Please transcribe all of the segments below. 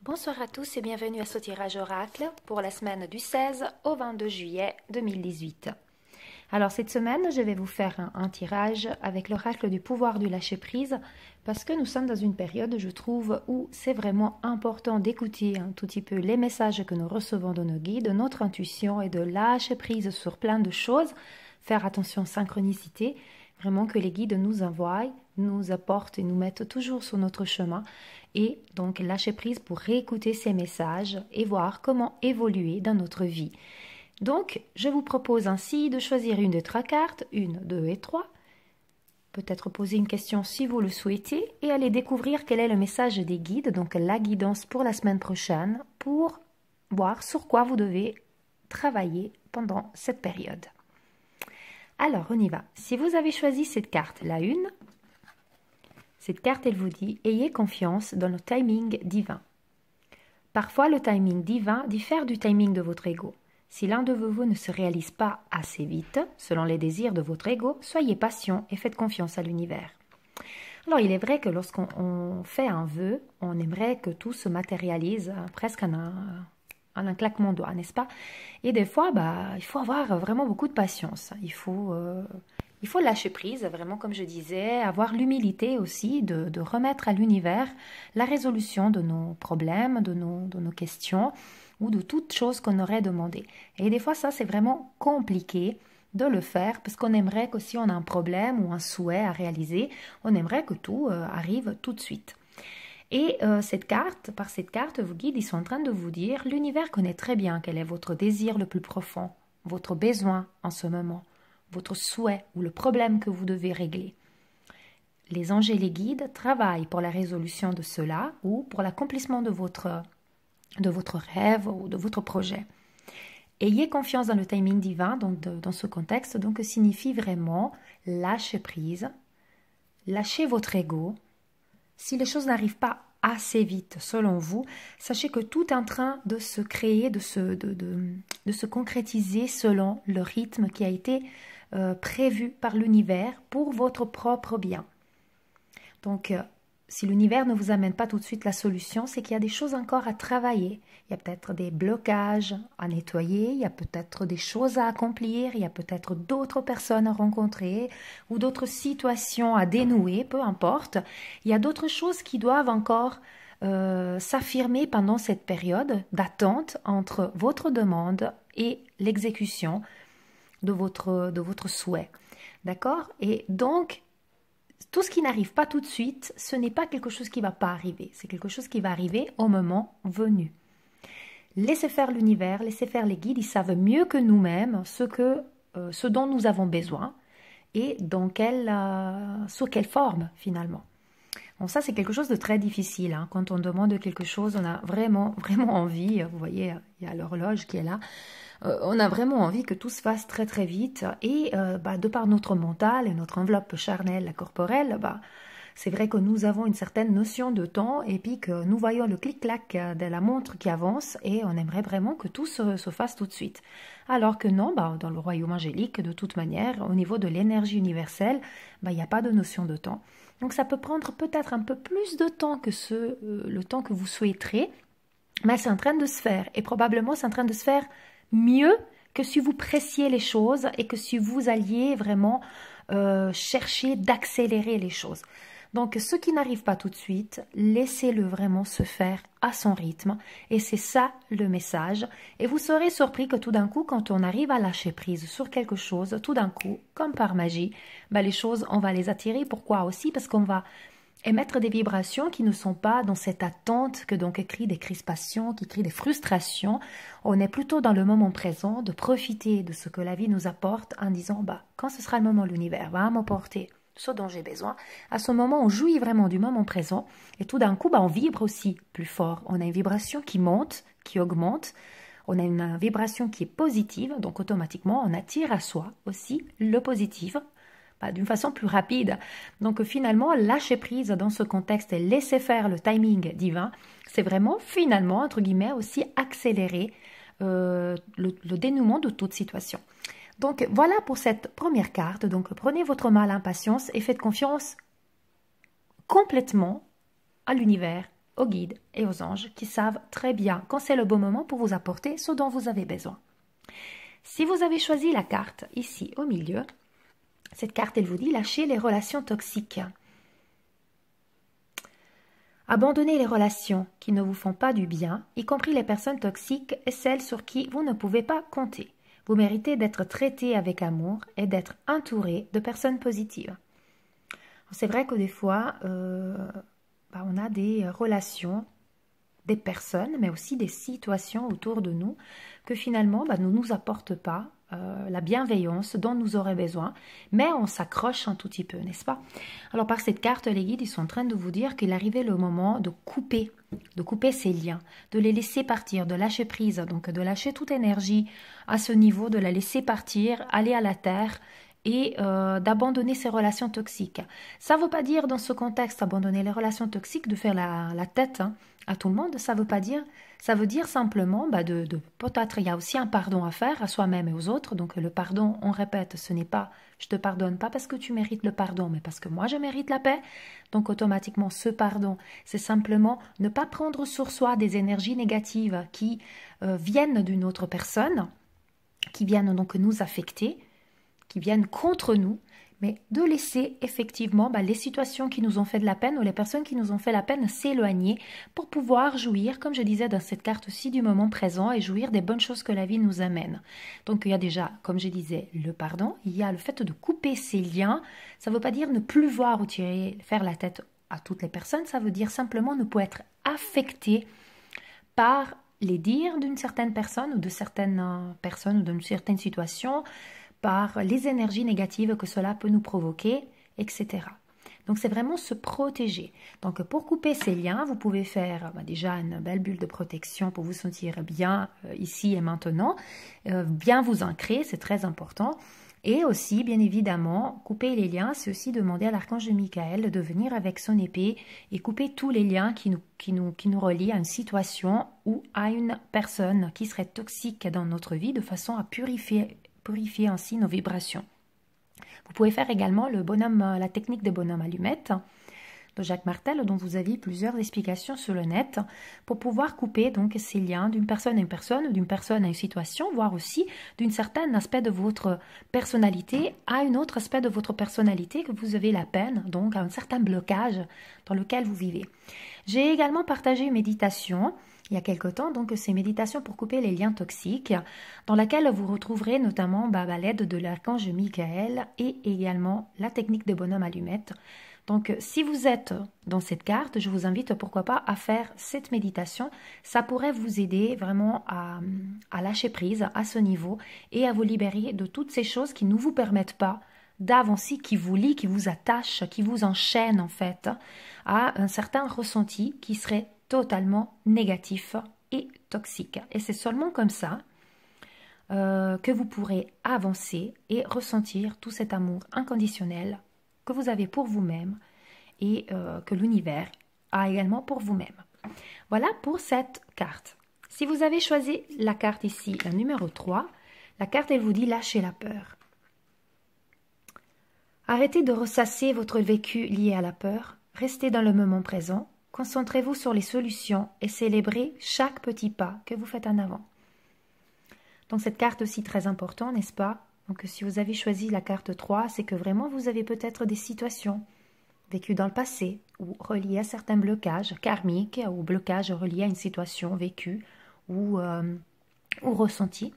Bonsoir à tous et bienvenue à ce tirage oracle pour la semaine du 16 au 22 juillet 2018. Alors cette semaine, je vais vous faire un tirage avec l'oracle du pouvoir du lâcher-prise parce que nous sommes dans une période, je trouve, où c'est vraiment important d'écouter un tout petit peu les messages que nous recevons de nos guides, notre intuition et de lâcher prise sur plein de choses, faire attention aux synchronicités, vraiment que les guides nous envoient, nous apportent et nous mettent toujours sur notre chemin et donc lâcher prise pour réécouter ces messages et voir comment évoluer dans notre vie. Donc, je vous propose ainsi de choisir une des trois cartes, 1, 2 et 3, peut-être poser une question si vous le souhaitez et aller découvrir quel est le message des guides, donc la guidance pour la semaine prochaine, pour voir sur quoi vous devez travailler pendant cette période. Alors, on y va. Si vous avez choisi cette carte, la 1, cette carte, elle vous dit « Ayez confiance dans le timing divin ». Parfois, le timing divin diffère du timing de votre ego. Si l'un de vous ne se réalise pas assez vite, selon les désirs de votre ego, soyez patient et faites confiance à l'univers. Alors, il est vrai que lorsqu'on fait un vœu, on aimerait que tout se matérialise presque en un claquement de doigts, n'est-ce pas? Et des fois, il faut avoir vraiment beaucoup de patience. Il faut lâcher prise, vraiment comme je disais, avoir l'humilité aussi de remettre à l'univers la résolution de nos problèmes, de nos questions ou de toutes choses qu'on aurait demandées. Et des fois, ça, c'est vraiment compliqué de le faire parce qu'on aimerait que si on a un problème ou un souhait à réaliser, on aimerait que tout arrive tout de suite. Et par cette carte, vos guides, ils sont en train de vous dire, l'univers connaît très bien quel est votre désir le plus profond, votre besoin en ce moment, votre souhait ou le problème que vous devez régler. Les anges et les guides travaillent pour la résolution de cela ou pour l'accomplissement de votre rêve ou de votre projet. Ayez confiance dans le timing divin, donc dans ce contexte, donc signifie vraiment lâcher prise, lâcher votre ego. Si les choses n'arrivent pas assez vite, selon vous, sachez que tout est en train de se créer, de se concrétiser selon le rythme qui a été prévu par l'univers pour votre propre bien. Donc, si l'univers ne vous amène pas tout de suite la solution, c'est qu'il y a des choses encore à travailler. Il y a peut-être des blocages à nettoyer, il y a peut-être des choses à accomplir, il y a peut-être d'autres personnes à rencontrer ou d'autres situations à dénouer, peu importe. Il y a d'autres choses qui doivent encore s'affirmer pendant cette période d'attente entre votre demande et l'exécution de votre souhait. D'accord? Et donc, tout ce qui n'arrive pas tout de suite, ce n'est pas quelque chose qui ne va pas arriver. C'est quelque chose qui va arriver au moment venu. Laissez faire l'univers, laissez faire les guides. Ils savent mieux que nous-mêmes ce dont nous avons besoin et sous quelle forme finalement. Bon, ça, c'est quelque chose de très difficile. Hein. Quand on demande quelque chose, on a vraiment, vraiment envie. Vous voyez, il y a l'horloge qui est là. On a vraiment envie que tout se fasse très très vite et de par notre mental et notre enveloppe charnelle, corporelle, c'est vrai que nous avons une certaine notion de temps et puis que nous voyons le clic-clac de la montre qui avance et on aimerait vraiment que tout se fasse tout de suite. Alors que non, dans le royaume angélique, de toute manière, au niveau de l'énergie universelle, il n'y a pas de notion de temps. Donc ça peut prendre peut-être un peu plus de temps que le temps que vous souhaiterez, mais c'est en train de se faire et probablement c'est en train de se faire mieux que si vous pressiez les choses et que si vous alliez vraiment chercher d'accélérer les choses. Donc, ce qui n'arrive pas tout de suite, laissez-le vraiment se faire à son rythme. Et c'est ça le message. Et vous serez surpris que tout d'un coup, quand on arrive à lâcher prise sur quelque chose, tout d'un coup, comme par magie, les choses, on va les attirer. Pourquoi aussi? Parce qu'on va émettre des vibrations qui ne sont pas dans cette attente que donc crient des crispations, qui crient des frustrations. On est plutôt dans le moment présent, de profiter de ce que la vie nous apporte en disant quand ce sera le moment, l'univers va m'apporter ce dont j'ai besoin. À ce moment, on jouit vraiment du moment présent et tout d'un coup, on vibre aussi plus fort. On a une vibration qui monte, qui augmente. On a une vibration qui est positive, donc automatiquement, on attire à soi aussi le positif d'une façon plus rapide. Donc finalement, lâcher prise dans ce contexte et laisser faire le timing divin, c'est vraiment finalement, entre guillemets, aussi accélérer le dénouement de toute situation. Donc voilà pour cette première carte. Donc prenez votre mal en patience et faites confiance complètement à l'univers aux guides et aux anges qui savent très bien quand c'est le bon moment pour vous apporter ce dont vous avez besoin. Si vous avez choisi la carte ici au milieu, cette carte, elle vous dit lâcher les relations toxiques. Abandonnez les relations qui ne vous font pas du bien, y compris les personnes toxiques et celles sur qui vous ne pouvez pas compter. Vous méritez d'être traité avec amour et d'être entouré de personnes positives. C'est vrai que des fois, on a des relations, des personnes, mais aussi des situations autour de nous que finalement ne nous apportent pas la bienveillance dont nous aurions besoin, mais on s'accroche un tout petit peu, n'est-ce pas? Alors par cette carte, les guides, ils sont en train de vous dire qu'il arrivait le moment de couper ces liens, de les laisser partir, de lâcher prise, donc de lâcher toute énergie à ce niveau, de la laisser partir, aller à la terre et d'abandonner ces relations toxiques. Ça ne veut pas dire dans ce contexte, abandonner les relations toxiques, de faire la tête à tout le monde, ça veut dire simplement peut-être il y a aussi un pardon à faire à soi-même et aux autres. Donc le pardon, on répète, ce n'est pas je te pardonne pas parce que tu mérites le pardon, mais parce que moi je mérite la paix. Donc automatiquement ce pardon, c'est simplement ne pas prendre sur soi des énergies négatives qui viennent d'une autre personne, qui viennent donc nous affecter, qui viennent contre nous, mais de laisser effectivement les situations qui nous ont fait de la peine ou les personnes qui nous ont fait la peine s'éloigner pour pouvoir jouir, comme je disais dans cette carte aussi, du moment présent et jouir des bonnes choses que la vie nous amène. Donc il y a déjà, comme je disais, le pardon, il y a le fait de couper ces liens. Ça ne veut pas dire ne plus voir ou faire la tête à toutes les personnes, ça veut dire simplement ne pas être affecté par les dires d'une certaine personne ou de certaines personnes ou d'une certaine situation, par les énergies négatives que cela peut nous provoquer, etc. Donc c'est vraiment se protéger. Donc pour couper ces liens, vous pouvez faire déjà une belle bulle de protection pour vous sentir bien ici et maintenant, bien vous ancrer, c'est très important. Et aussi, bien évidemment, couper les liens, c'est aussi demander à l'archange Michael de venir avec son épée et couper tous les liens qui nous relient à une situation ou à une personne qui serait toxique dans notre vie, de façon à purifier ainsi nos vibrations. Vous pouvez faire également la technique des bonhommes allumettes de Jacques Martel, dont vous avez plusieurs explications sur le net, pour pouvoir couper donc ces liens d'une personne à une personne, ou d'une personne à une situation, voire aussi d'un certain aspect de votre personnalité à un autre aspect de votre personnalité que vous avez la peine, donc à un certain blocage dans lequel vous vivez. J'ai également partagé une méditation il y a quelque temps, donc ces méditations pour couper les liens toxiques, dans laquelle vous retrouverez notamment l'aide de l'archange Michael et également la technique des bonhommes allumettes. Donc si vous êtes dans cette carte, je vous invite pourquoi pas à faire cette méditation. Ça pourrait vous aider vraiment à lâcher prise à ce niveau et à vous libérer de toutes ces choses qui ne vous permettent pas d'avancer, qui vous lient, qui vous attachent, qui vous enchaînent en fait à un certain ressenti qui serait totalement négatif et toxique. Et c'est seulement comme ça que vous pourrez avancer et ressentir tout cet amour inconditionnel que vous avez pour vous-même et que l'univers a également pour vous-même. Voilà pour cette carte. Si vous avez choisi la carte ici, la numéro 3, la carte elle vous dit lâchez la peur. Arrêtez de ressasser votre vécu lié à la peur, restez dans le moment présent. Concentrez-vous sur les solutions et célébrez chaque petit pas que vous faites en avant. Donc cette carte aussi très importante, n'est-ce pas? Donc si vous avez choisi la carte 3, c'est que vraiment vous avez peut-être des situations vécues dans le passé ou reliées à certains blocages karmiques ou blocages reliés à une situation vécue ou ressentie.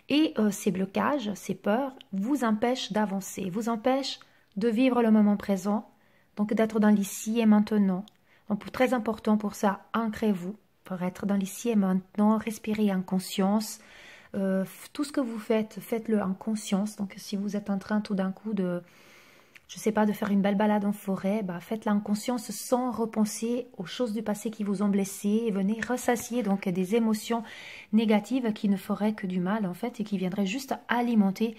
Et ces blocages, ces peurs vous empêchent d'avancer, vous empêchent de vivre le moment présent, donc d'être dans l'ici et maintenant. Donc, très important pour ça, ancrez-vous pour être dans l'ici et maintenant, respirez en conscience. Tout ce que vous faites, faites-le en conscience. Donc, si vous êtes en train tout d'un coup de, je ne sais pas, de faire une belle balade en forêt, faites-la en conscience sans repenser aux choses du passé qui vous ont blessé et venez ressasier donc des émotions négatives qui ne feraient que du mal en fait et qui viendraient juste alimenter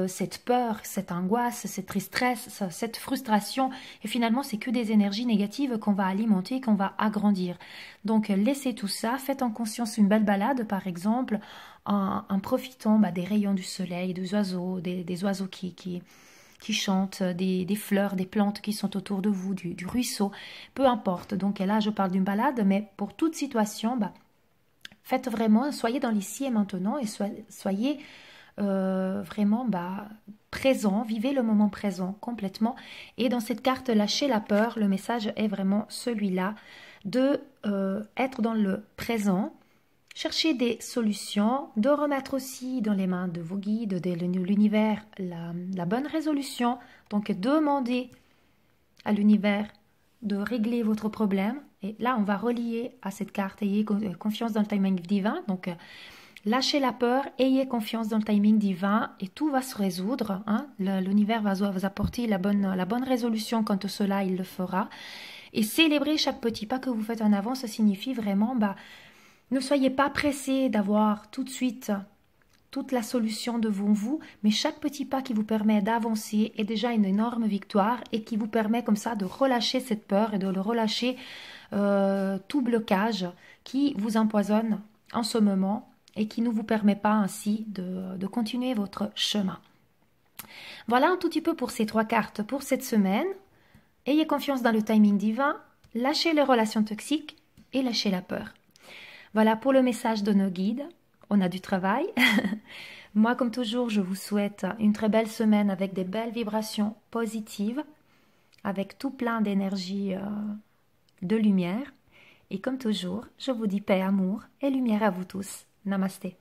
cette peur, cette angoisse, cette tristesse, cette frustration et finalement c'est que des énergies négatives qu'on va alimenter, qu'on va agrandir. Donc laissez tout ça, faites en conscience une belle balade par exemple en profitant des rayons du soleil, des oiseaux, des oiseaux qui qui chantent, des fleurs, des plantes qui sont autour de vous, du ruisseau, peu importe. Donc là, je parle d'une balade, mais pour toute situation, faites vraiment, soyez dans l'ici et maintenant et soyez vraiment présent, vivez le moment présent complètement. Et dans cette carte, lâchez la peur, le message est vraiment celui-là, de être dans le présent, chercher des solutions, de remettre aussi dans les mains de vos guides, de l'univers, la bonne résolution. Donc demandez à l'univers de régler votre problème. Et là, on va relier à cette carte, ayez confiance dans le timing divin. Donc lâchez la peur, ayez confiance dans le timing divin et tout va se résoudre. Hein. L'univers va vous apporter la bonne résolution quand cela, il le fera. Et célébrer chaque petit pas que vous faites en avant, ça signifie vraiment, ne soyez pas pressés d'avoir tout de suite toute la solution devant vous, mais chaque petit pas qui vous permet d'avancer est déjà une énorme victoire et qui vous permet comme ça de relâcher cette peur et de le relâcher tout blocage qui vous empoisonne en ce moment et qui ne vous permet pas ainsi de continuer votre chemin. Voilà un tout petit peu pour ces 3 cartes pour cette semaine. Ayez confiance dans le timing divin, lâchez les relations toxiques et lâchez la peur. Voilà pour le message de nos guides. On a du travail. Moi, comme toujours, je vous souhaite une très belle semaine avec des belles vibrations positives, avec tout plein d'énergie, de lumière. Et comme toujours, je vous dis paix, amour et lumière à vous tous. Namasté.